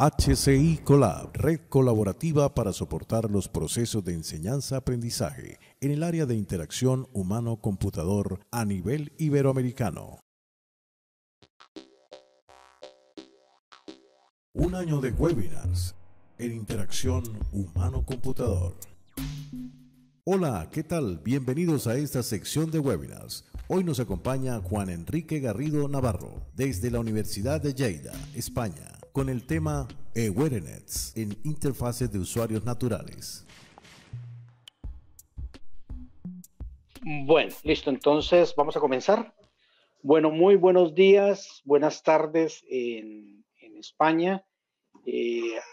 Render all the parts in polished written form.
HCI Colab, red colaborativa para soportar los procesos de enseñanza-aprendizaje en el área de interacción humano-computador a nivel iberoamericano. Un año de webinars en interacción humano-computador. Hola, ¿qué tal? Bienvenidos a esta sección de webinars. Hoy nos acompaña Juan Enrique Garrido Navarro, desde la Universidad de Lleida, España, con el tema Awareness en interfaces de usuarios naturales. Bueno, listo, entonces vamos a comenzar. Bueno, muy buenos días, buenas tardes en España.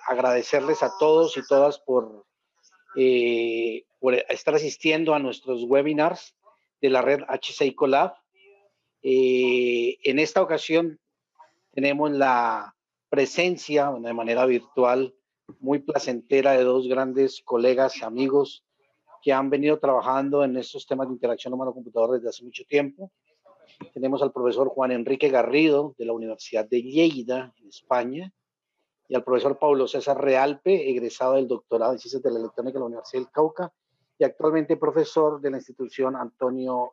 Agradecerles a todos y todas por estar asistiendo a nuestros webinars de la red HCI Colab. En esta ocasión tenemos la presencia de manera virtual muy placentera de dos grandes colegas, amigos, que han venido trabajando en estos temas de interacción humano-computador desde hace mucho tiempo. Tenemos al profesor Juan Enrique Garrido de la Universidad de Lleida, en España, y al profesor Pablo César Realpe, egresado del doctorado en Ciencias de la Electrónica de la Universidad del Cauca y actualmente profesor de la institución Antonio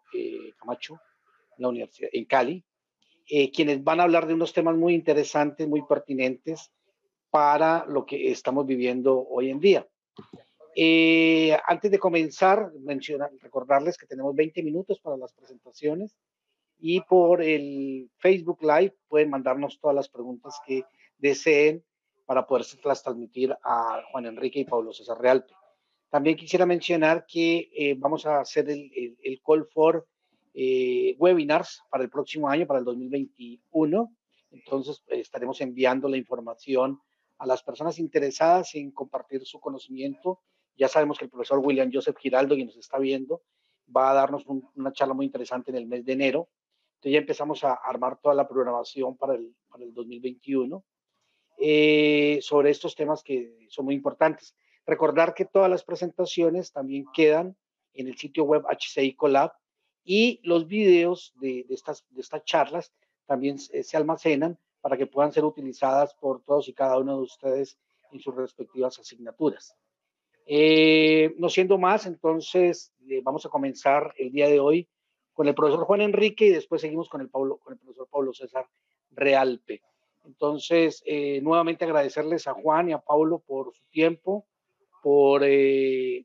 Camacho en Cali, quienes van a hablar de unos temas muy interesantes, muy pertinentes para lo que estamos viviendo hoy en día. Antes de comenzar, recordarles que tenemos 20 minutos para las presentaciones y por el Facebook Live pueden mandarnos todas las preguntas que deseen para podérselas transmitir a Juan Enrique y Pablo César Realpe. También quisiera mencionar que vamos a hacer el call for webinars para el próximo año, para el 2021. Entonces estaremos enviando la información a las personas interesadas en compartir su conocimiento. Ya sabemos que el profesor William Joseph Giraldo, quien nos está viendo, va a darnos una charla muy interesante en el mes de enero. Entonces ya empezamos a armar toda la programación para el 2021 sobre estos temas que son muy importantes. Recordar que todas las presentaciones también quedan en el sitio web HCI Colab y los videos de estas charlas también se almacenan para que puedan ser utilizadas por todos y cada uno de ustedes en sus respectivas asignaturas. No siendo más, entonces vamos a comenzar el día de hoy con el profesor Juan Enrique y después seguimos con el profesor Pablo César Realpe. Entonces, nuevamente agradecerles a Juan y a Pablo por su tiempo, por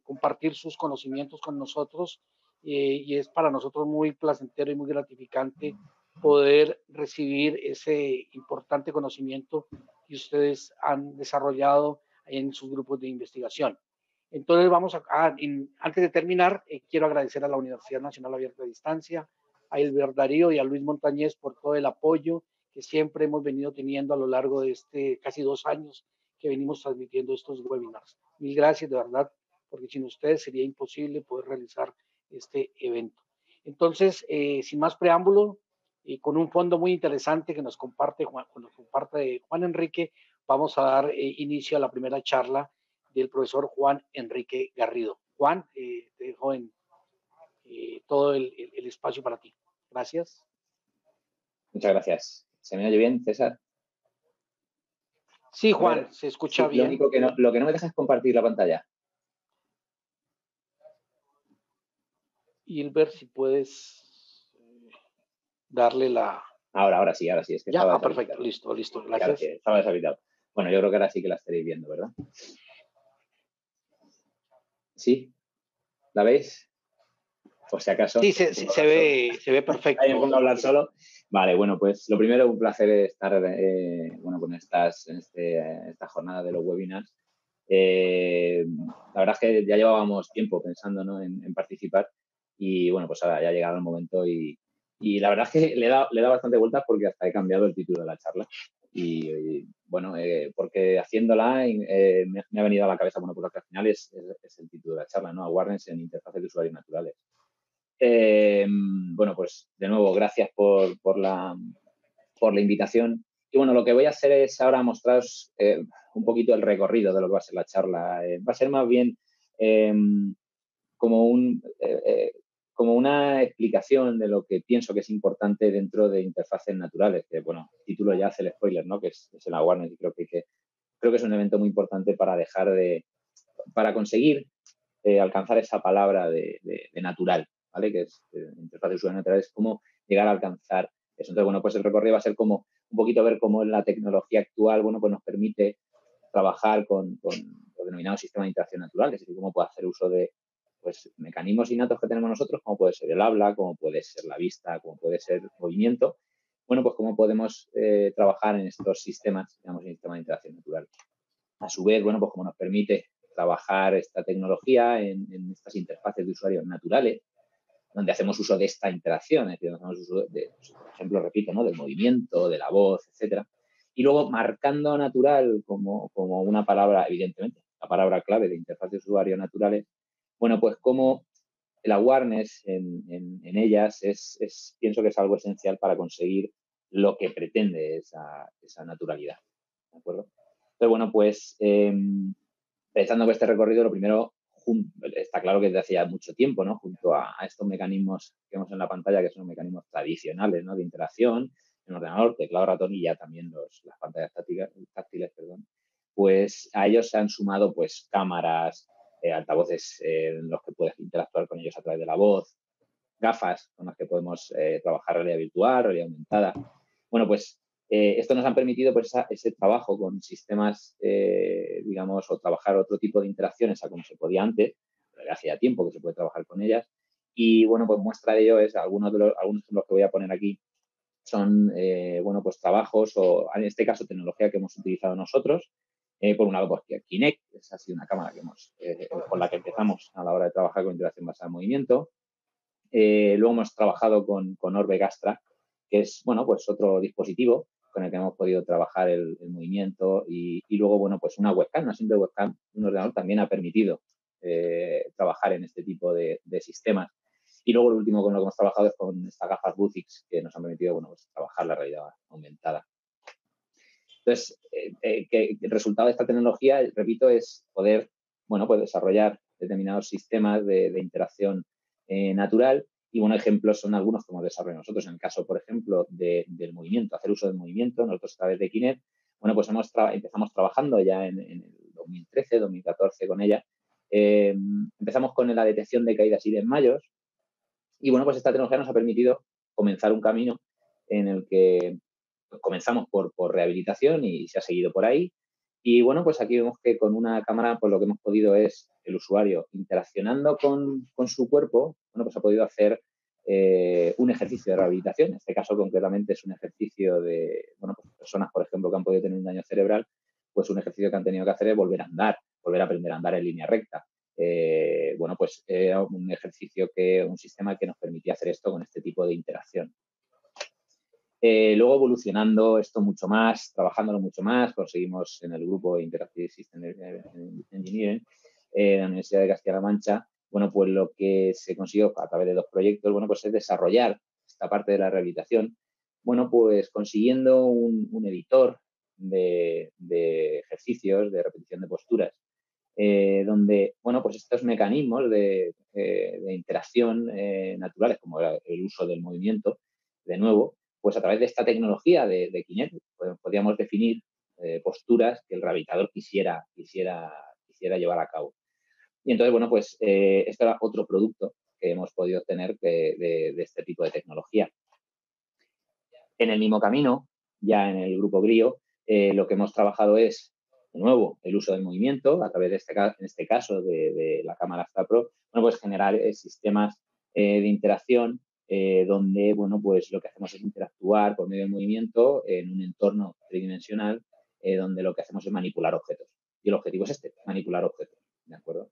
compartir sus conocimientos con nosotros y es para nosotros muy placentero y muy gratificante poder recibir ese importante conocimiento que ustedes han desarrollado en sus grupos de investigación. Entonces antes de terminar, quiero agradecer a la Universidad Nacional Abierta de Distancia, a Elber Darío y a Luis Montañez por todo el apoyo que siempre hemos venido teniendo a lo largo de casi 2 años que venimos transmitiendo estos webinars. Mil gracias, de verdad, porque sin ustedes sería imposible poder realizar este evento. Entonces, sin más preámbulo, con un fondo muy interesante que nos comparte Juan Enrique, vamos a dar inicio a la primera charla del profesor Juan Enrique Garrido. Juan, te dejo en todo el espacio para ti. Gracias. Muchas gracias. ¿Se me oye bien, César? Sí, Juan, se escucha bien. Lo único que lo que no me deja es compartir la pantalla. Y ver si puedes darle la... Ahora sí. Es que ya, estaba perfecto, listo, gracias. Claro, estaba deshabilitado. Bueno, yo creo que ahora sí que la estaréis viendo, ¿verdad? ¿Sí? ¿La veis? Por si acaso. Sí, se ve perfecto. Ahí me pongo a hablar solo. Vale, bueno, pues lo primero, un placer estar con esta jornada de los webinars. La verdad es que ya llevábamos tiempo pensando, ¿no?, en participar y bueno, pues ahora ya ha llegado el momento y la verdad es que le da bastante vueltas porque hasta he cambiado el título de la charla y bueno, porque haciéndola me ha venido a la cabeza, bueno, pues lo que al final es el título de la charla, ¿no? Awareness en interfaces de usuarios naturales. Bueno, pues de nuevo, gracias por la invitación. Y bueno, lo que voy a hacer es ahora mostraros un poquito el recorrido de lo que va a ser la charla. Va a ser más bien como una explicación de lo que pienso que es importante dentro de interfaces naturales. Que bueno, el título ya hace el spoiler, ¿no?, que es el awareness, y creo que hay que creo que es un evento muy importante para conseguir alcanzar esa palabra de natural, ¿vale? Que es interfaz de usuario natural, es cómo llegar a alcanzar eso. Entonces, bueno, pues el recorrido va a ser como un poquito ver cómo la tecnología actual, bueno, pues nos permite trabajar con los denominados sistemas de interacción natural, es decir, cómo puede hacer uso de pues, mecanismos innatos que tenemos nosotros, como puede ser el habla, como puede ser la vista, como puede ser el movimiento. Bueno, pues cómo podemos trabajar en estos sistemas, digamos, en sistemas de interacción natural. A su vez, bueno, pues cómo nos permite trabajar esta tecnología en estas interfaces de usuarios naturales, donde hacemos uso de esta interacción, es decir, hacemos uso de, pues, por ejemplo, repito, ¿no? Del movimiento, de la voz, etcétera. Y luego marcando natural como una palabra, evidentemente, la palabra clave de interfaz de usuarios naturales, bueno, pues como el awareness en ellas pienso que es algo esencial para conseguir lo que pretende esa naturalidad. ¿De acuerdo? Entonces, bueno, pues pensando que este recorrido, lo primero, está claro que desde hace ya mucho tiempo, ¿no? Junto a estos mecanismos que vemos en la pantalla, que son mecanismos tradicionales, ¿no? De interacción en ordenador, teclado, ratón y ya también las pantallas táctiles, perdón, pues a ellos se han sumado pues cámaras, altavoces en los que puedes interactuar con ellos a través de la voz, gafas con las que podemos trabajar realidad virtual, realidad aumentada. Bueno, pues esto nos ha permitido pues, ese trabajo con sistemas, digamos, o trabajar otro tipo de interacciones a como se podía antes, pero hace ya tiempo que se puede trabajar con ellas. Y bueno, pues muestra de ello es algunos de los que voy a poner aquí son, bueno, pues trabajos o en este caso tecnología que hemos utilizado nosotros. Por un lado, pues Kinect, es así una cámara que con la que empezamos a la hora de trabajar con interacción basada en movimiento. Luego hemos trabajado con Orbe Gastra, que es, bueno, pues otro dispositivo con el que hemos podido trabajar el movimiento y luego, bueno, pues una webcam, una simple webcam, un ordenador también ha permitido trabajar en este tipo de sistemas. Y luego lo último con lo que hemos trabajado es con estas gafas Vuzix que nos han permitido, bueno, pues trabajar la realidad aumentada. Entonces, el resultado de esta tecnología, repito, es poder, bueno, pues desarrollar determinados sistemas de interacción natural. Y bueno, ejemplos son algunos que hemos desarrollado nosotros. En el caso, por ejemplo, del movimiento, hacer uso del movimiento, nosotros a través de Kinect, bueno, pues empezamos trabajando ya en el 2013, 2014 con ella. Empezamos con la detección de caídas y desmayos. Y bueno, pues esta tecnología nos ha permitido comenzar un camino en el que comenzamos por rehabilitación y se ha seguido por ahí. Y bueno, pues aquí vemos que con una cámara, pues lo que hemos podido es el usuario interaccionando con su cuerpo, bueno, pues ha podido hacer un ejercicio de rehabilitación. En este caso, concretamente, es un ejercicio de, bueno, pues personas, por ejemplo, que han podido tener un daño cerebral, pues un ejercicio que han tenido que hacer es volver a andar, volver a aprender a andar en línea recta. Bueno, pues era un ejercicio un sistema que nos permitía hacer esto con este tipo de interacción. Luego evolucionando esto mucho más, trabajándolo mucho más, conseguimos en el grupo Interactive System Engineering de la Universidad de Castilla-La Mancha, bueno, pues lo que se consiguió a través de 2 proyectos, bueno, pues es desarrollar esta parte de la rehabilitación, bueno, pues consiguiendo un editor de ejercicios, de repetición de posturas, donde, bueno, pues estos mecanismos de interacción naturales, como el uso del movimiento, de nuevo, pues a través de esta tecnología de Kinect pues, podíamos definir posturas que el rehabilitador quisiera llevar a cabo. Y entonces, bueno, pues esto era otro producto que hemos podido obtener de este tipo de tecnología. En el mismo camino, ya en el grupo Brio, lo que hemos trabajado es, de nuevo, el uso del movimiento a través de en este caso de la cámara Astra Pro, bueno, pues generar sistemas de interacción donde, bueno, pues lo que hacemos es interactuar por medio del movimiento en un entorno tridimensional donde lo que hacemos es manipular objetos. Y el objetivo es manipular objetos, ¿de acuerdo?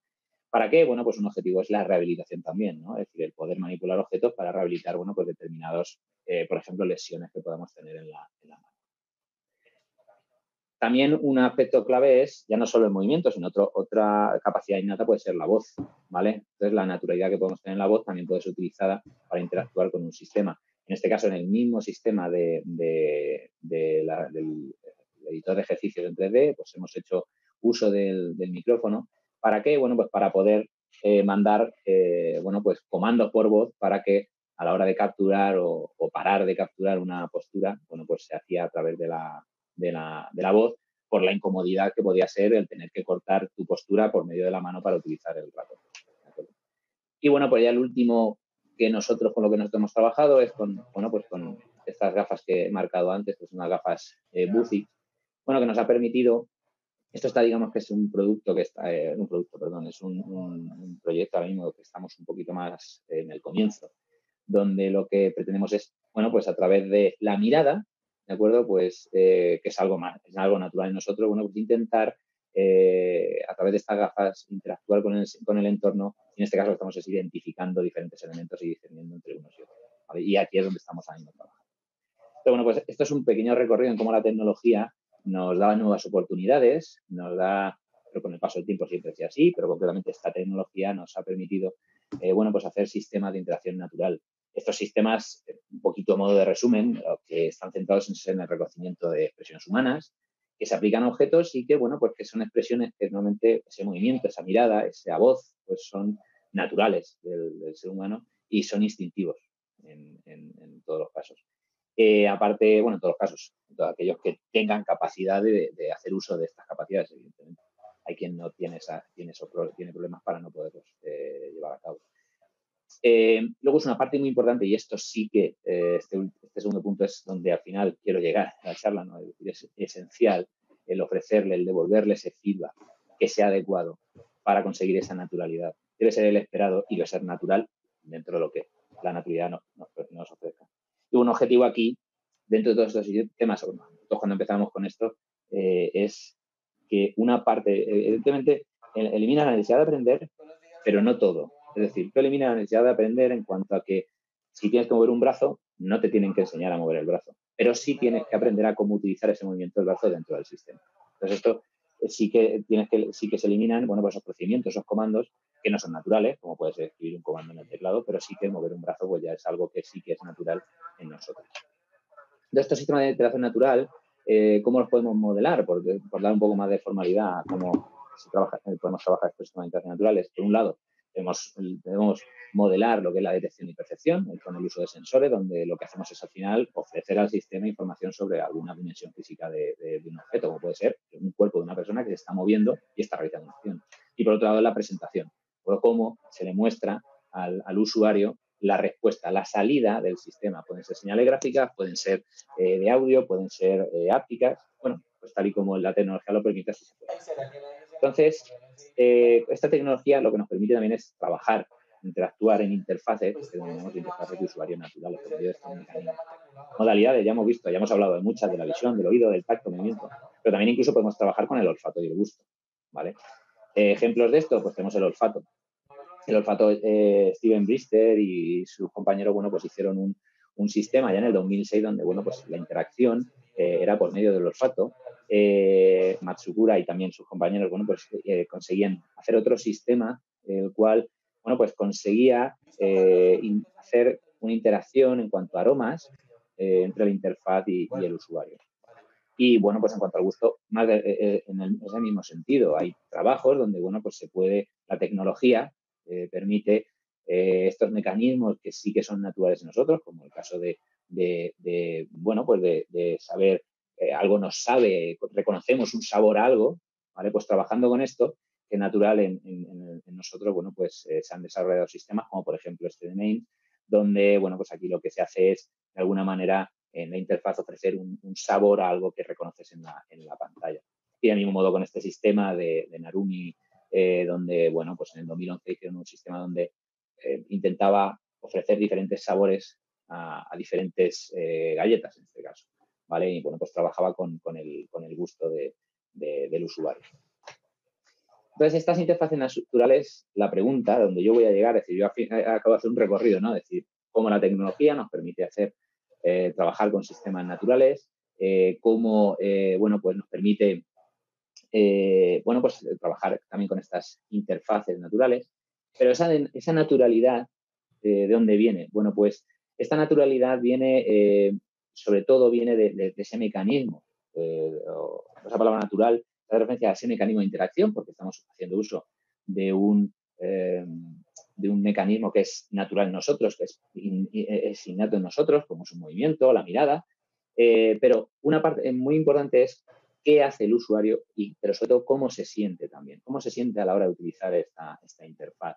¿Para qué? Bueno, pues un objetivo es la rehabilitación también, ¿no? Es decir, el poder manipular objetos para rehabilitar, bueno, pues determinados, por ejemplo, lesiones que podamos tener en la mano. También un aspecto clave es ya no solo el movimiento, sino otra capacidad innata puede ser la voz, ¿vale? Entonces, la naturalidad que podemos tener en la voz también puede ser utilizada para interactuar con un sistema. En este caso, en el mismo sistema del editor de ejercicios en 3D, pues hemos hecho uso del micrófono. ¿Para qué? Bueno, pues para poder mandar, bueno, pues comandos por voz para que a la hora de capturar o parar de capturar una postura, bueno, pues se hacía a través de la voz, por la incomodidad que podía ser el tener que cortar tu postura por medio de la mano para utilizar el ratón. Y bueno, pues ya el último que nosotros, con lo que nosotros hemos trabajado es con, bueno, pues con estas gafas que he marcado antes, que son unas gafas Buzi, bueno, que nos ha permitido, esto está, digamos que es un producto que está, un producto, perdón, es un proyecto ahora mismo que estamos un poquito más en el comienzo, donde lo que pretendemos es, bueno, pues a través de la mirada, ¿de acuerdo? Pues que es algo más, es algo natural en nosotros, bueno, pues intentar a través de estas gafas interactuar con el entorno. En este caso estamos identificando diferentes elementos y discerniendo entre unos y otros, ¿vale? Y aquí es donde estamos ahora mismo trabajando. Pero bueno, pues esto es un pequeño recorrido en cómo la tecnología nos da nuevas oportunidades, nos da, pero con el paso del tiempo siempre es así, pero concretamente esta tecnología nos ha permitido, bueno, pues hacer sistemas de interacción natural. Estos sistemas, un poquito a modo de resumen, que están centrados en el reconocimiento de expresiones humanas, que se aplican a objetos y que, bueno, pues que son expresiones que normalmente ese movimiento, esa mirada, esa voz, pues son naturales del ser humano y son instintivos en todos los casos. Aparte, bueno, en todos los casos, en todos aquellos que tengan capacidad de hacer uso de estas capacidades, evidentemente. Hay quien no tiene, tiene problemas para no poderlos llevar a cabo. Luego es una parte muy importante, y esto sí que, este segundo punto es donde al final quiero llegar a la charla, ¿no? Es decir, es esencial el ofrecerle, el devolverle ese feedback que sea adecuado para conseguir esa naturalidad. Debe ser el esperado y debe ser natural dentro de lo que la naturalidad nos ofrezca. Y un objetivo aquí, dentro de todos estos temas, nosotros cuando empezamos con esto, es que una parte, evidentemente, elimina la necesidad de aprender, pero no todo. Es decir, tú eliminas la necesidad de aprender en cuanto a que si tienes que mover un brazo, no te tienen que enseñar a mover el brazo, pero sí tienes que aprender a cómo utilizar ese movimiento del brazo dentro del sistema. Entonces, esto sí que se eliminan, bueno, pues esos procedimientos, esos comandos que no son naturales, como puede ser escribir un comando en el teclado, pero sí que mover un brazo pues ya es algo que sí que es natural en nosotros. De estos sistemas de interacción natural, ¿cómo los podemos modelar? Por dar un poco más de formalidad a cómo podemos trabajar estos sistemas de interacción naturales. Por un lado, debemos modelar lo que es la detección y percepción con el uso de sensores, donde lo que hacemos es al final ofrecer al sistema información sobre alguna dimensión física de un objeto, como puede ser un cuerpo de una persona que se está moviendo y está realizando una acción. Y por otro lado, la presentación, por cómo se le muestra al usuario la respuesta, la salida del sistema. Pueden ser señales gráficas, pueden ser de audio, pueden ser ápticas. Bueno, pues tal y como la tecnología lo permite, así se puede. Entonces, esta tecnología lo que nos permite también es trabajar, interactuar en interfaces, que denominamos interfaces de usuario naturales, por medio de estos mecanismos. Modalidades, ya hemos visto, ya hemos hablado de muchas, de la visión, del oído, del tacto, movimiento, pero también incluso podemos trabajar con el olfato y el gusto, ¿vale? Ejemplos de esto, pues tenemos el olfato. El olfato, Steven Brister y sus compañeros, bueno, pues hicieron un sistema ya en el 2006 donde, bueno, pues la interacción era por medio del olfato. Matsukura y también sus compañeros, bueno, pues conseguían hacer otro sistema, el cual, bueno, pues conseguía hacer una interacción en cuanto a aromas entre la interfaz y el usuario. Y, bueno, pues en cuanto al gusto, más en ese mismo sentido. Hay trabajos donde, bueno, pues se puede, la tecnología permite estos mecanismos que sí que son naturales en nosotros, como el caso de bueno, pues de saber, algo nos sabe, reconocemos un sabor a algo, ¿vale? Pues trabajando con esto, que es natural en nosotros, bueno, pues se han desarrollado sistemas como, por ejemplo, este de Main, donde, bueno, pues aquí lo que se hace es, de alguna manera, en la interfaz ofrecer un sabor a algo que reconoces en la pantalla. Y del mismo modo con este sistema de Narumi, donde, bueno, pues en el 2011 hicieron un sistema donde intentaba ofrecer diferentes sabores a diferentes galletas, en este caso, ¿vale? Y, bueno, pues trabajaba con el gusto del usuario. Entonces, estas interfaces naturales, la pregunta donde yo voy a llegar, es decir, yo acabo de hacer un recorrido, ¿no? Es decir, cómo la tecnología nos permite trabajar con sistemas naturales, cómo, bueno, pues nos permite, bueno, pues trabajar también con estas interfaces naturales, pero esa naturalidad, ¿de dónde viene? Bueno, pues esta naturalidad viene, sobre todo viene de ese mecanismo, esa palabra natural hace referencia a ese mecanismo de interacción, porque estamos haciendo uso de un mecanismo que es natural en nosotros, que es innato en nosotros, como es un movimiento, la mirada, pero una parte muy importante es qué hace el usuario, pero sobre todo cómo se siente también, cómo se siente a la hora de utilizar esta interfaz.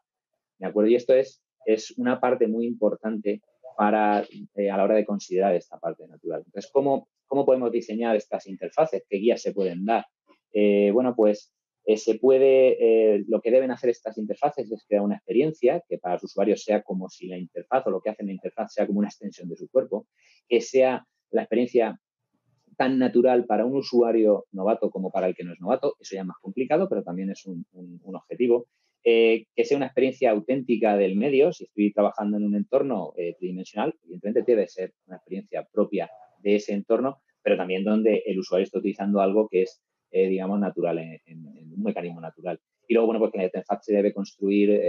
¿De acuerdo? Y esto es una parte muy importante para, a la hora de considerar esta parte natural. Entonces, ¿cómo podemos diseñar estas interfaces? ¿Qué guías se pueden dar? Bueno, pues lo que deben hacer estas interfaces es crear una experiencia que para los usuarios sea como si la interfaz o lo que hace la interfaz sea como una extensión de su cuerpo, que sea la experiencia tan natural para un usuario novato como para el que no es novato. Eso ya es más complicado, pero también es un objetivo. Que sea una experiencia auténtica del medio. Si estoy trabajando en un entorno tridimensional, evidentemente debe ser una experiencia propia de ese entorno, pero también donde el usuario está utilizando algo que es, digamos, natural, en un mecanismo natural. Y luego, bueno, pues que la interfaz se debe construir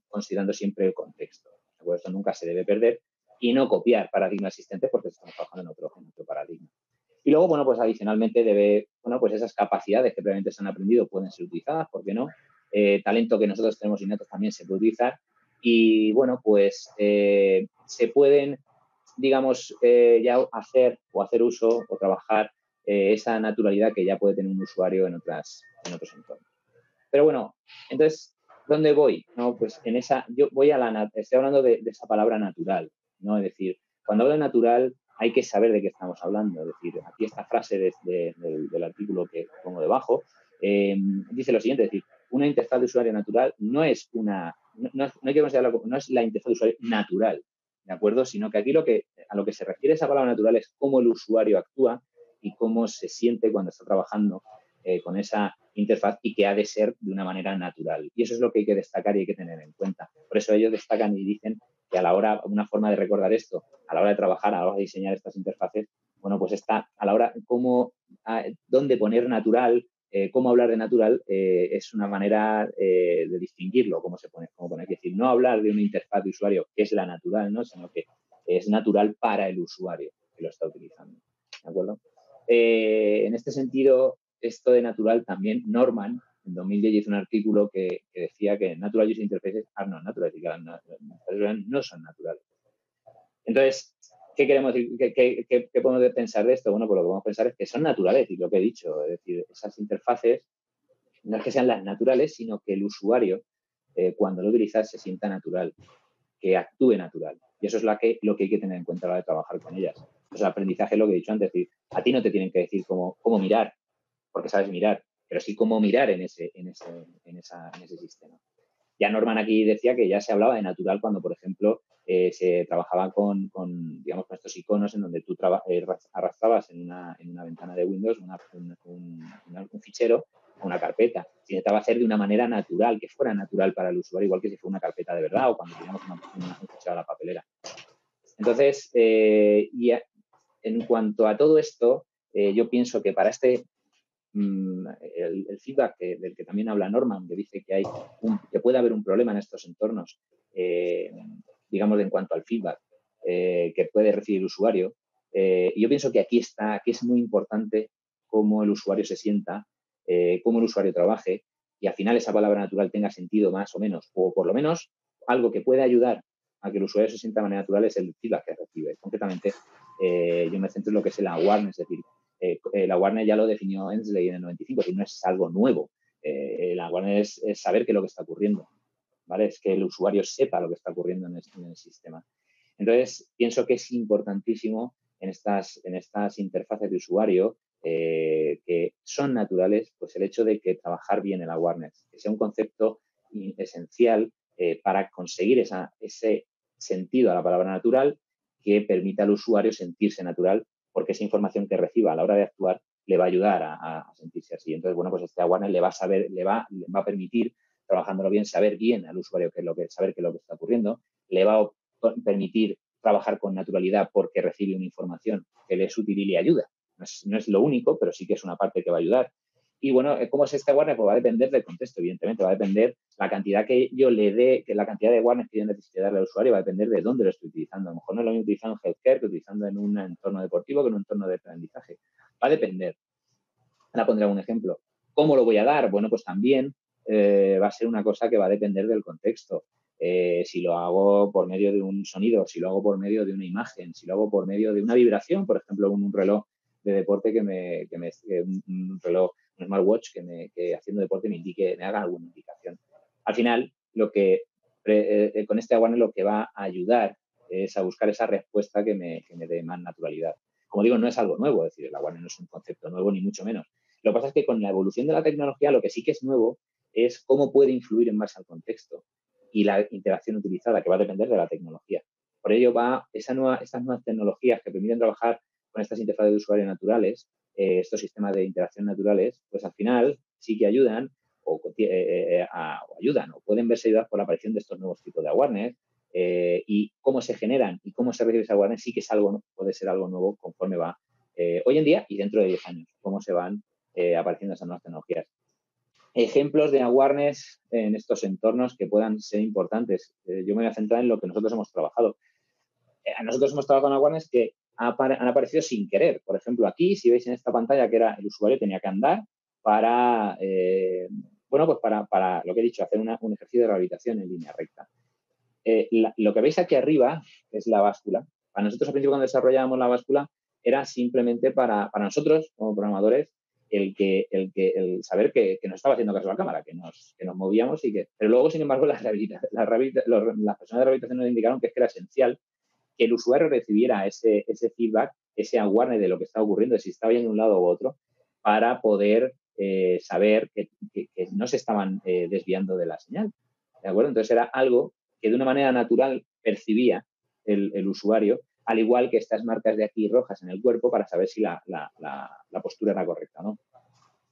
considerando siempre el contexto. Pues esto nunca se debe perder y no copiar paradigmas existentes porque estamos trabajando en otro paradigma. Y luego, bueno, pues adicionalmente pues esas capacidades que previamente se han aprendido pueden ser utilizadas, ¿por qué no? Talento que nosotros tenemos innatos también se puede utilizar y, bueno, pues se pueden, digamos, ya hacer uso o trabajar esa naturalidad que ya puede tener un usuario en otros entornos. Pero bueno, entonces, ¿dónde voy? No, pues yo voy estoy hablando de esa palabra natural, ¿no? Es decir, cuando hablo de natural hay que saber de qué estamos hablando. Es decir, aquí esta frase del artículo que pongo debajo dice lo siguiente, es decir, una interfaz de usuario natural no hay que considerarlo, no es la interfaz de usuario natural, ¿de acuerdo? Sino que aquí a lo que se refiere esa palabra natural es cómo el usuario actúa y cómo se siente cuando está trabajando con esa interfaz y que ha de ser de una manera natural. Y eso es lo que hay que destacar y hay que tener en cuenta. Por eso ellos destacan y dicen que una forma de recordar esto, a la hora de trabajar, a la hora de diseñar estas interfaces, bueno, pues está a la hora, dónde poner natural, cómo hablar de natural, es una manera de distinguirlo, cómo pone. Es decir, no hablar de una interfaz de usuario que es la natural, ¿no? Sino que es natural para el usuario que lo está utilizando. ¿De acuerdo? En este sentido, esto de natural también, Norman, en 2010 hizo un artículo que decía que Natural User Interfaces are not natural, y que las no son naturales. Entonces, ¿qué queremos decir? ¿Qué podemos pensar de esto? Bueno, pues lo que podemos pensar es que son naturales, y lo que he dicho, es decir, esas interfaces no es que sean las naturales, sino que el usuario, cuando lo utiliza, se sienta natural, que actúe natural. Y eso es lo que hay que tener en cuenta a la hora de trabajar con ellas. Pues el aprendizaje es lo que he dicho antes, es decir, a ti no te tienen que decir cómo mirar, porque sabes mirar, pero sí cómo mirar en ese sistema. Ya Norman aquí decía que ya se hablaba de natural cuando, por ejemplo, se trabajaba con estos iconos en donde tú arrastrabas en una ventana de Windows un fichero o una carpeta. Se intentaba hacer de una manera natural, que fuera natural para el usuario, igual que si fuera una carpeta de verdad o cuando teníamos un fichero a la papelera. Entonces, en cuanto a todo esto, yo pienso que para el feedback del que también habla Norman, que dice que puede haber un problema en estos entornos, digamos, en cuanto al feedback que puede recibir el usuario. Y yo pienso que aquí es muy importante cómo el usuario se sienta, cómo el usuario trabaje, y al final esa palabra natural tenga sentido más o menos, o por lo menos algo que puede ayudar a que el usuario se sienta de manera natural es el feedback que recibe. Concretamente, yo me centro en lo que es el awareness, es decir, la awareness ya lo definió Hensley en el 95, es decir, no es algo nuevo. La awareness es saber qué es lo que está ocurriendo, ¿vale? Es que el usuario sepa lo que está ocurriendo en el sistema. Entonces, pienso que es importantísimo en estas interfaces de usuario que son naturales, pues el hecho de que trabajar bien el awareness, que sea un concepto esencial para conseguir ese sentido a la palabra natural que permita al usuario sentirse natural, porque esa información que reciba a la hora de actuar le va a ayudar a sentirse así. Entonces, bueno, pues este awareness le va a permitir, trabajándolo bien, saber bien al usuario saber qué es lo que está ocurriendo, le va a permitir trabajar con naturalidad porque recibe una información que le es útil y le ayuda. No es lo único, pero sí que es una parte que va a ayudar. Y bueno, ¿cómo es este awareness? Pues va a depender del contexto, evidentemente. Va a depender la cantidad que yo le dé, que la cantidad de awareness que yo necesite darle al usuario va a depender de dónde lo estoy utilizando. A lo mejor no lo voy utilizando en healthcare que utilizando en un entorno deportivo que en un entorno de aprendizaje. Va a depender. Ahora pondré un ejemplo. ¿Cómo lo voy a dar? Bueno, pues también va a ser una cosa que va a depender del contexto. Si lo hago por medio de un sonido, si lo hago por medio de una imagen, si lo hago por medio de una vibración, por ejemplo, un reloj de deporte que un reloj, un smartwatch que haciendo deporte me haga alguna indicación. Al final, con este awareness lo que va a ayudar es a buscar esa respuesta que me dé más naturalidad. Como digo, no es algo nuevo, es decir, el awareness no es un concepto nuevo ni mucho menos. Lo que pasa es que con la evolución de la tecnología lo que sí que es nuevo es cómo puede influir en base al contexto y la interacción utilizada, que va a depender de la tecnología. Por ello estas nuevas tecnologías que permiten trabajar con estas interfaces de usuario naturales, estos sistemas de interacción naturales, pues al final sí que ayudan o pueden verse ayudadas por la aparición de estos nuevos tipos de awareness, y cómo se generan y cómo se recibe ese awareness sí que puede ser algo nuevo conforme va hoy en día y dentro de 10 años, cómo se van apareciendo esas nuevas tecnologías. Ejemplos de awareness en estos entornos que puedan ser importantes. Yo me voy a centrar en lo que nosotros hemos trabajado. Nosotros hemos trabajado con awareness que han aparecido sin querer. Por ejemplo, aquí, si veis en esta pantalla que era el usuario tenía que andar para, pues para lo que he dicho, hacer un ejercicio de rehabilitación en línea recta. Lo que veis aquí arriba es la báscula. Para nosotros, al principio, cuando desarrollábamos la báscula, era simplemente para nosotros, como programadores, el saber que nos estaba haciendo caso a la cámara, que nos movíamos pero luego, sin embargo, las personas de rehabilitación nos indicaron que era esencial que el usuario recibiera ese feedback, ese awareness de lo que está ocurriendo, de si estaba yendo de un lado u otro, para poder saber que no se estaban desviando de la señal. ¿De acuerdo? Entonces era algo que de una manera natural percibía el usuario, al igual que estas marcas de aquí rojas en el cuerpo para saber si la postura era correcta, ¿no?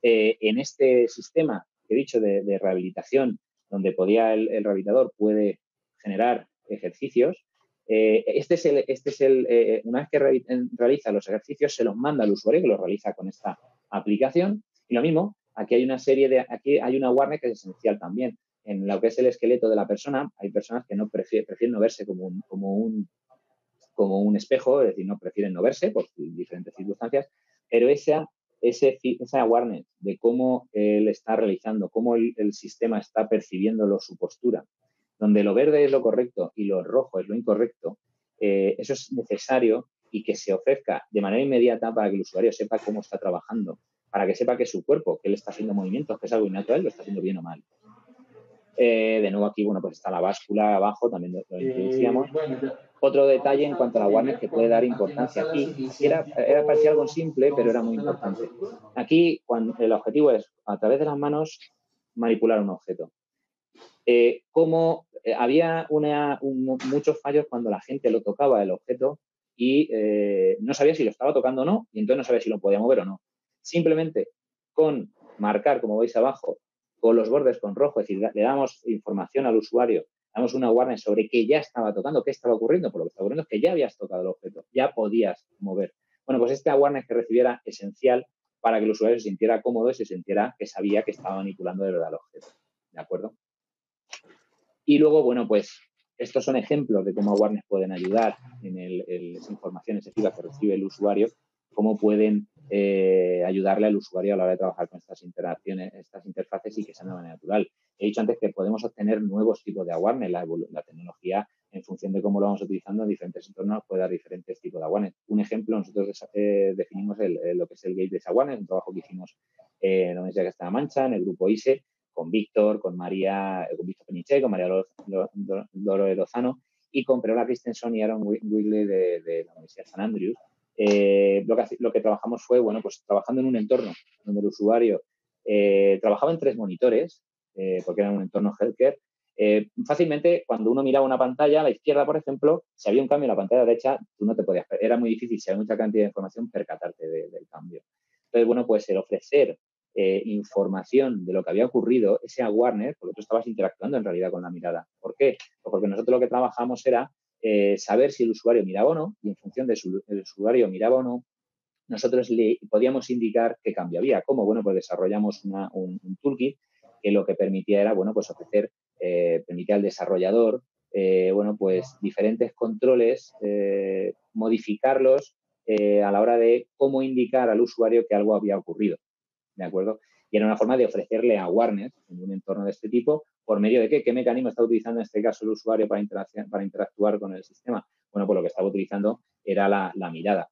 En este sistema que he dicho de rehabilitación, donde el rehabilitador puede generar ejercicios, una vez que realiza los ejercicios, se los manda al usuario que los realiza con esta aplicación. Y lo mismo, aquí hay una awareness que es esencial también. En lo que es el esqueleto de la persona, hay personas que no prefieren no verse como un espejo, es decir, no prefieren no verse por diferentes circunstancias, pero esa awareness de cómo él está realizando, cómo el sistema está percibiendo su postura, donde lo verde es lo correcto y lo rojo es lo incorrecto, eso es necesario y que se ofrezca de manera inmediata para que el usuario sepa cómo está trabajando, para que sepa que su cuerpo, que él está haciendo movimientos, que es algo innatural, lo está haciendo bien o mal. De nuevo aquí, pues está la báscula abajo, también lo introducíamos. Otro detalle en cuanto a la awareness que puede dar importancia aquí parecía algo simple, pero era muy importante. Aquí, el objetivo es, a través de las manos, manipular un objeto. Había muchos fallos cuando la gente lo tocaba el objeto y no sabía si lo estaba tocando o no, y entonces no sabía si lo podía mover o no. Simplemente con marcar, como veis abajo, con los bordes con rojo, es decir, le damos información al usuario, damos una awareness sobre que ya estaba tocando, qué estaba ocurriendo, por lo que está ocurriendo es que ya habías tocado el objeto, ya podías mover. Bueno, pues este awareness que recibiera esencial para que el usuario se sintiera cómodo y se sintiera que sabía que estaba manipulando de verdad el objeto. ¿De acuerdo? Y luego, bueno, pues estos son ejemplos de cómo awareness pueden ayudar en esa información efectiva que recibe el usuario, cómo pueden ayudarle al usuario a la hora de trabajar con estas interacciones, estas interfaces y que sean de manera natural. He dicho antes que podemos obtener nuevos tipos de awareness. La tecnología, en función de cómo lo vamos utilizando en diferentes entornos, puede dar diferentes tipos de awareness. Un ejemplo, nosotros definimos lo que es el Gateway Awareness, un trabajo que hicimos en la Universidad de Castilla-La Mancha, en el grupo ISE, con Víctor, con Víctor Peniche, con María Dolores Lozano y con Perola Christensen y Aaron Wigley de la Universidad de San Andrews. Lo que trabajamos fue, bueno, pues trabajando en un entorno donde el usuario trabajaba en 3 monitores, porque era un entorno healthcare. Fácilmente, cuando uno miraba una pantalla a la izquierda, por ejemplo, si había un cambio en la pantalla derecha, tú no te podías, era muy difícil, si había mucha cantidad de información, percatarte del cambio. Entonces, bueno, pues el ofrecer información de lo que había ocurrido, ese awareness, porque tú estabas interactuando en realidad con la mirada. ¿Por qué? Pues porque nosotros lo que trabajamos era saber si el usuario miraba o no, y en función de si el usuario miraba o no, nosotros le podíamos indicar qué cambio había. ¿Cómo? Bueno, pues desarrollamos un toolkit que lo que permitía era, bueno, pues permitía al desarrollador, bueno, pues diferentes controles, modificarlos a la hora de cómo indicar al usuario que algo había ocurrido. ¿De acuerdo? Y era una forma de ofrecerle awareness en un entorno de este tipo, por medio de qué mecanismo está utilizando en este caso el usuario para interactuar con el sistema. Bueno, pues lo que estaba utilizando era la mirada.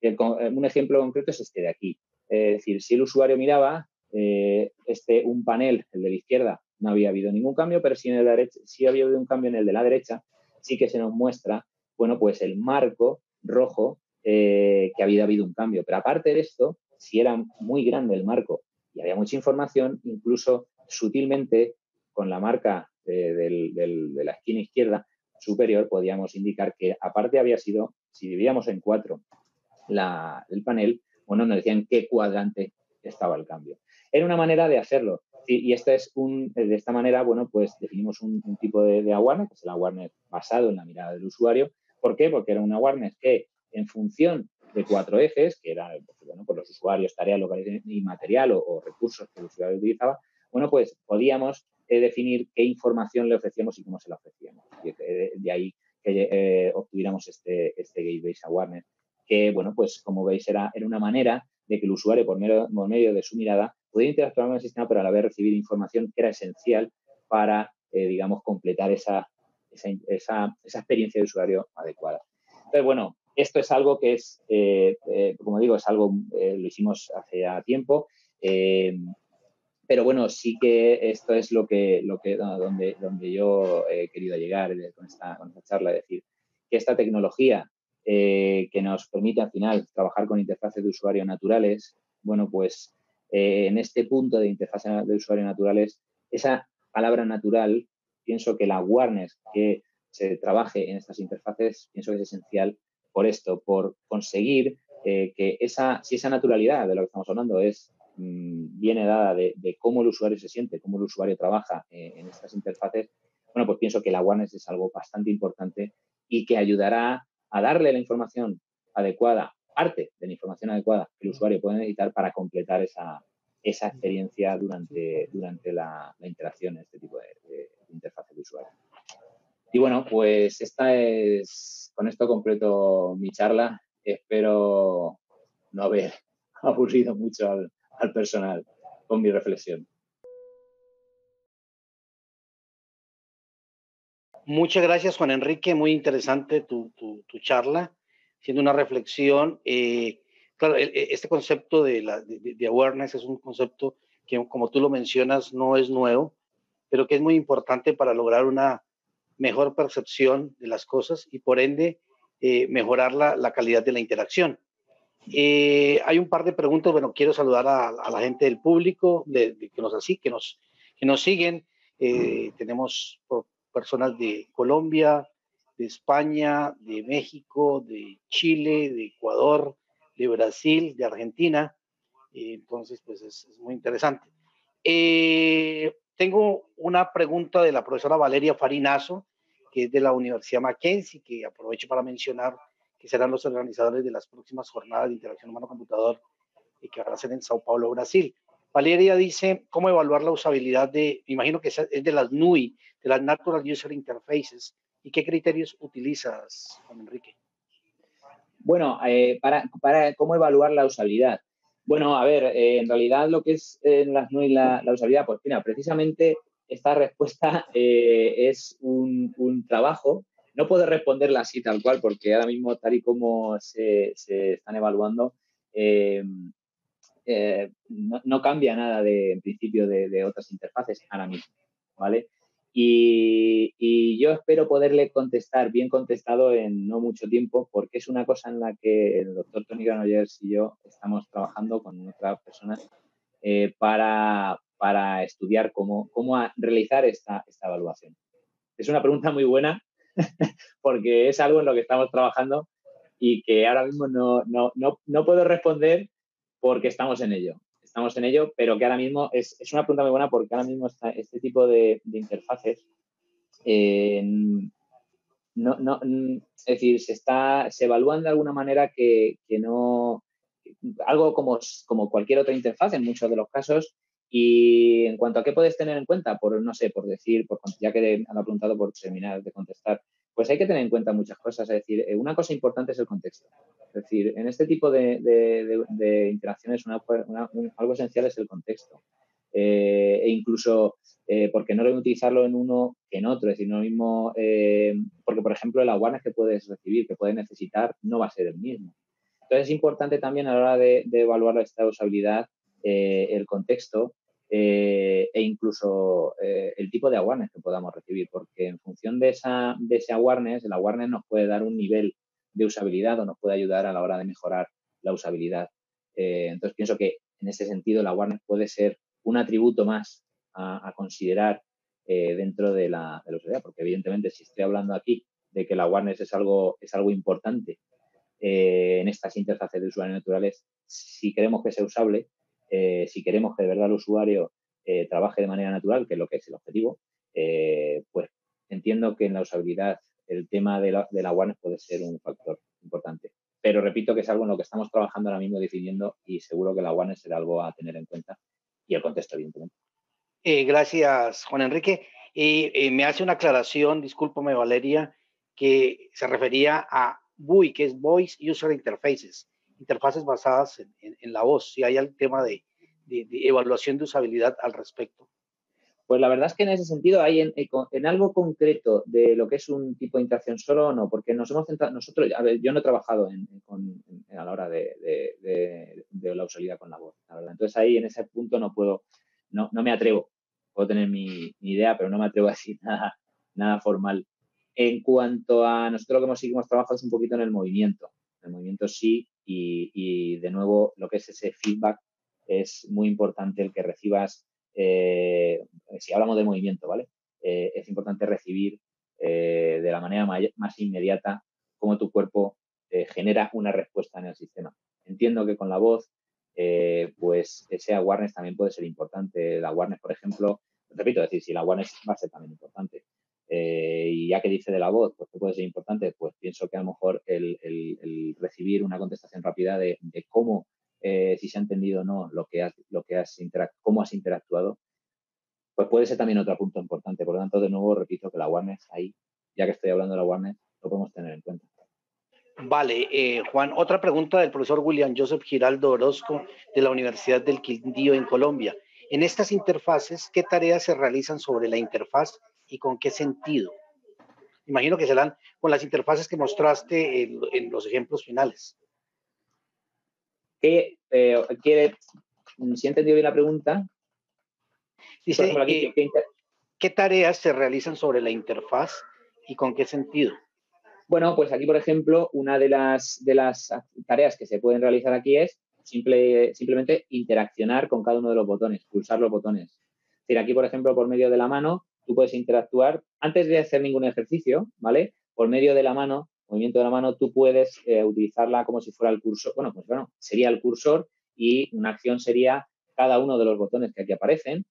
Un ejemplo concreto es este de aquí. Es decir, si el usuario miraba un panel, el de la izquierda, no había habido ningún cambio, pero si en el de la derecha, sí había habido un cambio en el de la derecha, sí que se nos muestra, bueno, pues el marco rojo que había habido un cambio. Pero aparte de esto, si era muy grande el marco y había mucha información, incluso sutilmente con la marca de la esquina izquierda superior podíamos indicar que aparte había sido, si dividíamos en 4 el panel, bueno, nos decían qué cuadrante estaba el cambio. Era una manera de hacerlo. Y de esta manera, bueno, pues definimos un tipo de awareness, que es el awareness basado en la mirada del usuario. ¿Por qué? Porque era un awareness que, en función de 4 ejes, que eran, bueno, pues los usuarios, tarea, localización y material o recursos que el usuario utilizaba, bueno, pues podíamos definir qué información le ofrecíamos y cómo se la ofrecíamos. De ahí que obtuviéramos este Gate-Based Awareness, que, bueno, pues como veis era una manera de que el usuario, por medio de su mirada, podía interactuar con el sistema, pero a la vez recibir información que era esencial para, digamos, completar esa experiencia de usuario adecuada. Entonces, bueno, esto es algo que es, como digo, es algo, lo hicimos hace ya tiempo, pero bueno, sí que esto es donde yo he querido llegar con esta charla, es decir, que esta tecnología que nos permite al final trabajar con interfaces de usuario naturales, bueno, pues en este punto de interfaces de usuario naturales, esa palabra natural, pienso que la awareness que se trabaje en estas interfaces, pienso que es esencial por esto, por conseguir que si esa naturalidad de lo que estamos hablando viene dada de cómo el usuario se siente, cómo el usuario trabaja en estas interfaces, bueno, pues pienso que la awareness es algo bastante importante y que ayudará a darle la información adecuada, parte de la información adecuada que el usuario puede necesitar para completar esa experiencia durante la interacción en este tipo de interfaces de usuario. Y bueno, pues con esto completo mi charla. Espero no haber aburrido mucho al personal con mi reflexión. Muchas gracias, Juan Enrique. Muy interesante tu charla, siendo una reflexión. Claro, este concepto de awareness es un concepto que, como tú lo mencionas, no es nuevo, pero que es muy importante para lograr una mejor percepción de las cosas y, por ende, mejorar la calidad de la interacción. Hay un par de preguntas. Bueno, quiero saludar a la gente del público que nos siguen. Tenemos personas de Colombia, de España, de México, de Chile, de Ecuador, de Brasil, de Argentina. Entonces, pues es muy interesante. Tengo una pregunta de la profesora Valeria Farinazo, que es de la Universidad Mackenzie, que aprovecho para mencionar que serán los organizadores de las próximas jornadas de interacción humano-computador que van a ser en Sao Paulo, Brasil. Valeria dice, ¿cómo evaluar la usabilidad me imagino que es de las NUI, de las Natural User Interfaces, y qué criterios utilizas, Juan Enrique? Bueno, para cómo evaluar la usabilidad. Bueno, a ver, en realidad lo que es en las NUI la usabilidad, pues mira, precisamente esta respuesta es un trabajo. No puedo responderla así tal cual, porque ahora mismo, tal y como se están evaluando, no cambia nada en principio de otras interfaces ahora mismo, ¿vale? Y yo espero poderle contestar bien contestado en no mucho tiempo, porque es una cosa en la que el doctor Tony Granollers y yo estamos trabajando con otras personas para estudiar cómo realizar esta evaluación. Es una pregunta muy buena porque es algo en lo que estamos trabajando y que ahora mismo no puedo responder porque estamos en ello. Estamos en ello, pero que ahora mismo es una pregunta muy buena porque ahora mismo este tipo de interfaces es decir, se evalúan de alguna manera que no, algo como cualquier otra interfaz en muchos de los casos. Y en cuanto a qué puedes tener en cuenta, ya que me ha preguntado por terminar de contestar, pues hay que tener en cuenta muchas cosas. Es decir, una cosa importante es el contexto. Es decir, en este tipo de interacciones algo esencial es el contexto. E incluso, ¿por qué no utilizarlo en uno que en otro? Es decir, no lo mismo, porque, por ejemplo, el awareness que puedes recibir, que puedes necesitar, no va a ser el mismo. Entonces, es importante también a la hora de evaluar esta usabilidad, el contexto e incluso el tipo de awareness que podamos recibir, porque en función de ese awareness, el awareness nos puede dar un nivel de usabilidad o nos puede ayudar a la hora de mejorar la usabilidad. Entonces, pienso que en ese sentido el awareness puede ser un atributo más a considerar dentro de la usabilidad, porque evidentemente si estoy hablando aquí de que el awareness es algo importante en estas interfaces de usuarios naturales, si queremos que sea usable, si queremos que de verdad el usuario trabaje de manera natural, que es lo que es el objetivo, pues entiendo que en la usabilidad el tema de la awareness puede ser un factor importante. Pero repito que es algo en lo que estamos trabajando ahora mismo definiendo y seguro que la awareness será algo a tener en cuenta y el contexto, evidentemente. Gracias, Juan Enrique. Me hace una aclaración, discúlpame, Valeria, que se refería a VUI, que es Voice User Interfaces, interfaces basadas en la voz. Si hay el tema de evaluación de usabilidad al respecto. Pues la verdad es que en ese sentido hay en algo concreto de lo que es un tipo de interacción solo o no, porque nos hemos centrado, nosotros, a ver, yo no he trabajado a la hora de la usabilidad con la voz, la verdad. Entonces ahí en ese punto no me atrevo. Puedo tener mi idea, pero no me atrevo a decir nada formal. En cuanto a nosotros lo que seguimos trabajando es un poquito en el movimiento. El movimiento sí, y de nuevo lo que es ese feedback es muy importante el que recibas. Si hablamos de movimiento, ¿vale? Es importante recibir de la manera más inmediata cómo tu cuerpo genera una respuesta en el sistema. Entiendo que con la voz, pues ese awareness también puede ser importante. El awareness, por ejemplo, repito, decir, si el awareness va a ser también importante. Y ya que dice de la voz, pues que puede ser importante, pues pienso que a lo mejor el recibir una contestación rápida de cómo si se ha entendido o no cómo has interactuado, pues puede ser también otro punto importante. Por lo tanto, de nuevo, repito que la awareness ahí, ya que estoy hablando de la awareness, lo podemos tener en cuenta. Vale, Juan, otra pregunta del profesor William Joseph Giraldo Orozco de la Universidad del Quindío en Colombia. En estas interfaces, ¿qué tareas se realizan sobre la interfaz y con qué sentido? Imagino que serán con las interfaces que mostraste en los ejemplos finales. Si he entendido bien la pregunta. Dice, ejemplo, aquí, ¿qué tareas se realizan sobre la interfaz y con qué sentido? Bueno, pues aquí, por ejemplo, una de las tareas que se pueden realizar aquí es simplemente interaccionar con cada uno de los botones, pulsar los botones. Es decir, aquí, por ejemplo, por medio de la mano, tú puedes interactuar antes de hacer ningún ejercicio, ¿vale? Por medio de la mano, movimiento de la mano, tú puedes utilizarla como si fuera el cursor. Bueno, pues bueno, sería el cursor y una acción sería cada uno de los botones que aquí aparecen,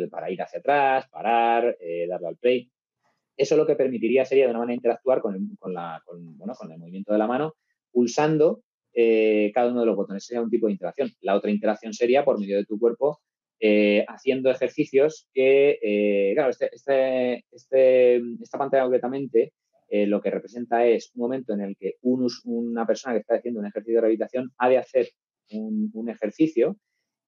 para ir hacia atrás, parar, darle al play. Eso lo que permitiría sería de una manera interactuar con el movimiento de la mano, pulsando cada uno de los botones. Sería un tipo de interacción. La otra interacción sería por medio de tu cuerpo, haciendo ejercicios que, claro, esta pantalla concretamente lo que representa es un momento en el que una persona que está haciendo un ejercicio de rehabilitación ha de hacer un ejercicio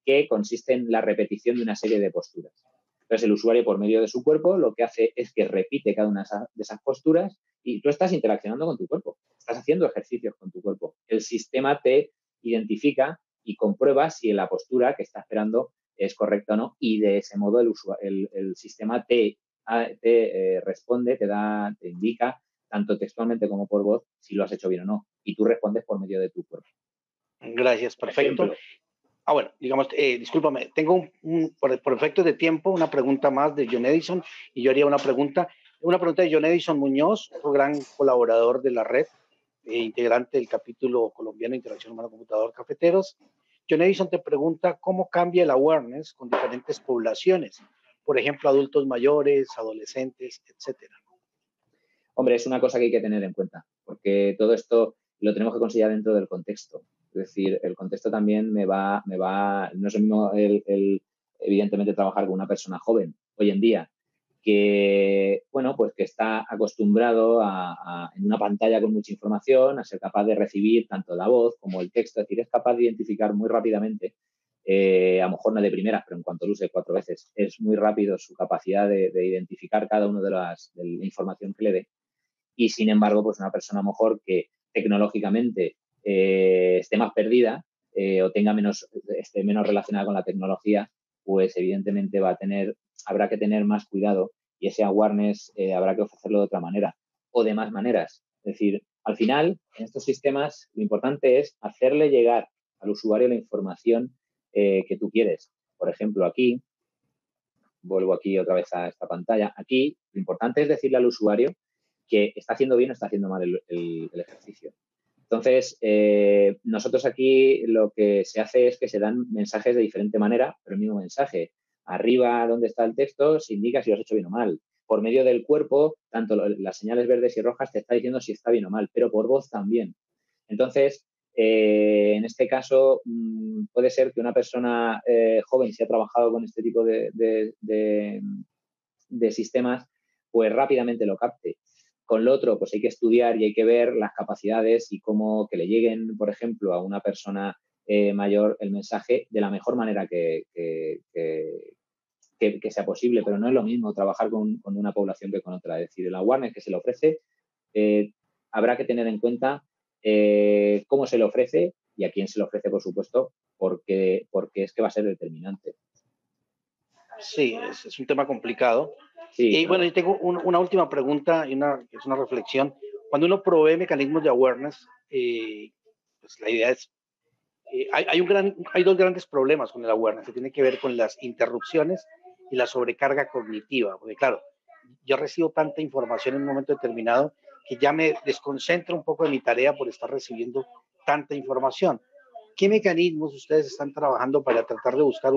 que consiste en la repetición de una serie de posturas. Entonces, el usuario, por medio de su cuerpo, lo que hace es que repite cada una de esas posturas y tú estás interaccionando con tu cuerpo, estás haciendo ejercicios con tu cuerpo. El sistema te identifica y comprueba si la postura que está esperando es correcta o no, y de ese modo el sistema te responde, te indica, tanto textualmente como por voz, si lo has hecho bien o no, y tú respondes por medio de tu cuerpo. Gracias, perfecto. Bueno, digamos, discúlpame, tengo por efectos de tiempo una pregunta más de John Edison y yo haría una pregunta de John Edison Muñoz, otro gran colaborador de la red, integrante del capítulo colombiano de Interacción Humano-Computador Cafeteros. John Edison te pregunta cómo cambia el awareness con diferentes poblaciones, por ejemplo, adultos mayores, adolescentes, etcétera. Hombre, es una cosa que hay que tener en cuenta, porque todo esto lo tenemos que considerar dentro del contexto. Es decir, el contexto también no es lo mismo evidentemente trabajar con una persona joven hoy en día que, bueno, pues que está acostumbrado en una pantalla con mucha información a ser capaz de recibir tanto la voz como el texto, es decir, es capaz de identificar muy rápidamente, a lo mejor no de primeras, pero en cuanto lo use 4 veces, es muy rápido su capacidad de identificar cada una de la información que le dé. Y, sin embargo, pues una persona a lo mejor que tecnológicamente esté más perdida o esté menos relacionada con la tecnología, pues evidentemente habrá que tener más cuidado y ese awareness habrá que ofrecerlo de otra manera o de más maneras. Es decir, al final, en estos sistemas, lo importante es hacerle llegar al usuario la información que tú quieres. Por ejemplo, aquí, vuelvo aquí otra vez a esta pantalla, aquí lo importante es decirle al usuario que está haciendo bien o está haciendo mal el ejercicio. Entonces, nosotros aquí lo que se hace es que se dan mensajes de diferente manera, pero el mismo mensaje. Arriba, donde está el texto, se indica si lo has hecho bien o mal. Por medio del cuerpo, tanto las señales verdes y rojas te está diciendo si está bien o mal, pero por voz también. Entonces, en este caso, puede ser que una persona joven, si ha trabajado con este tipo de sistemas, pues rápidamente lo capte. Con lo otro, pues hay que estudiar y hay que ver las capacidades y cómo que le lleguen, por ejemplo, a una persona mayor el mensaje de la mejor manera que sea posible, pero no es lo mismo trabajar con una población que con otra. Es decir, el awareness que se le ofrece, habrá que tener en cuenta cómo se le ofrece y a quién se le ofrece, por supuesto, porque es que va a ser determinante. Sí, es un tema complicado. Sí, Y claro. bueno, yo tengo una última pregunta y es una reflexión. Cuando uno provee mecanismos de awareness, pues la idea es, hay dos grandes problemas con el awareness, que tiene que ver con las interrupciones y la sobrecarga cognitiva. Porque claro, yo recibo tanta información en un momento determinado que ya me desconcentro un poco de mi tarea por estar recibiendo tanta información. ¿Qué mecanismos ustedes están trabajando para tratar de buscar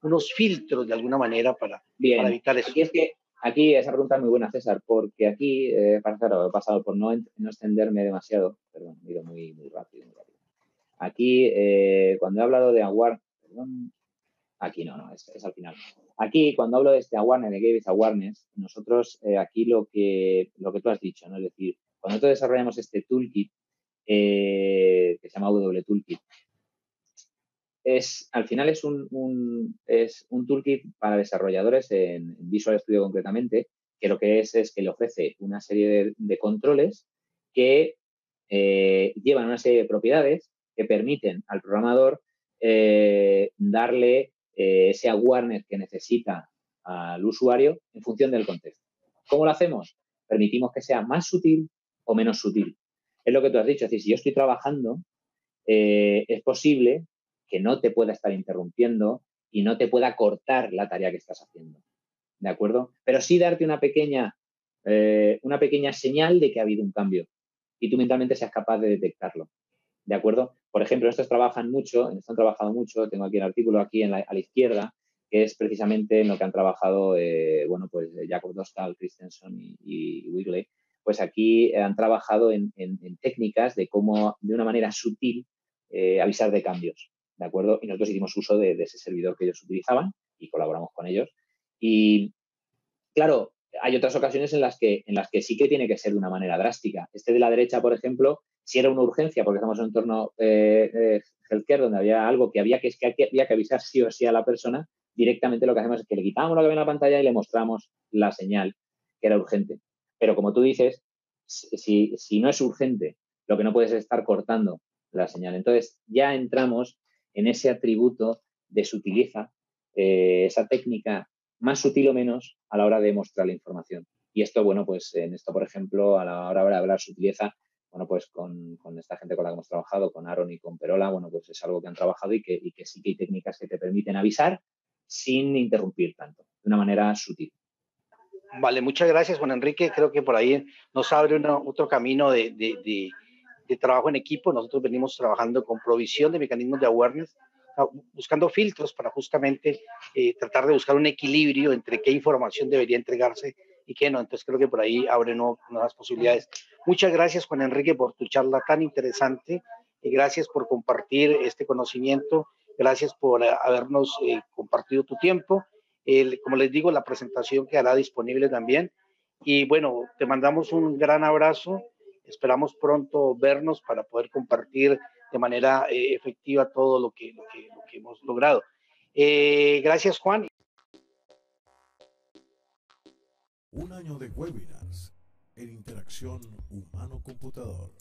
unos filtros de alguna manera para Bien, evitar eso? aquí esa pregunta es muy buena, César, porque aquí, he pasado por no extenderme demasiado, perdón, he ido muy, muy rápido, muy rápido. Aquí, cuando he hablado de awareness, perdón, aquí no, es al final. Aquí, cuando hablo de este awareness, de Gates Awareness, nosotros aquí lo que tú has dicho, ¿no? Es decir, cuando nosotros desarrollamos este toolkit, que se llama W Toolkit, al final es un toolkit para desarrolladores en Visual Studio concretamente, que lo que es que le ofrece una serie de controles que llevan una serie de propiedades que permiten al programador darle ese awareness que necesita al usuario en función del contexto. ¿Cómo lo hacemos? Permitimos que sea más sutil o menos sutil. Es lo que tú has dicho, es decir, si yo estoy trabajando, es posible que no te pueda estar interrumpiendo y no te pueda cortar la tarea que estás haciendo. ¿De acuerdo? Pero sí darte una pequeña señal de que ha habido un cambio y tú mentalmente seas capaz de detectarlo. ¿De acuerdo? Por ejemplo, están trabajando mucho, tengo aquí el artículo aquí a la izquierda, que es precisamente en lo que han trabajado, pues Jakob Dostal, Christensen y Wigley. Pues aquí han trabajado en técnicas de cómo, de una manera sutil, avisar de cambios, ¿de acuerdo? Y nosotros hicimos uso de ese servidor que ellos utilizaban y colaboramos con ellos. Y, claro, hay otras ocasiones en las que sí que tiene que ser de una manera drástica. Este de la derecha, por ejemplo, si era una urgencia, porque estamos en un entorno healthcare donde había algo que había que avisar sí o sí a la persona, directamente lo que hacemos es que le quitamos lo que ve en la pantalla y le mostramos la señal que era urgente. Pero como tú dices, si no es urgente, lo que no puedes es estar cortando la señal. Entonces ya entramos en ese atributo de sutileza, esa técnica más sutil o menos a la hora de mostrar la información. Y esto, bueno, pues en esto, por ejemplo, a la hora de hablar sutileza, bueno, pues con esta gente con la que hemos trabajado, con Aaron y con Perola, bueno, pues es algo que han trabajado y que sí que hay técnicas que te permiten avisar sin interrumpir tanto, de una manera sutil. Vale, muchas gracias, Juan Enrique. Creo que por ahí nos abre otro camino de trabajo en equipo. Nosotros venimos trabajando con provisión de mecanismos de awareness, buscando filtros para justamente tratar de buscar un equilibrio entre qué información debería entregarse y qué no. Entonces creo que por ahí abren nuevas posibilidades. Muchas gracias, Juan Enrique, por tu charla tan interesante y gracias por compartir este conocimiento. Gracias por habernos compartido tu tiempo. Como les digo, la presentación quedará disponible también. Y bueno, te mandamos un gran abrazo. Esperamos pronto vernos para poder compartir de manera efectiva todo lo que hemos logrado. Gracias, Juan. Un año de webinars en interacción humano-computador.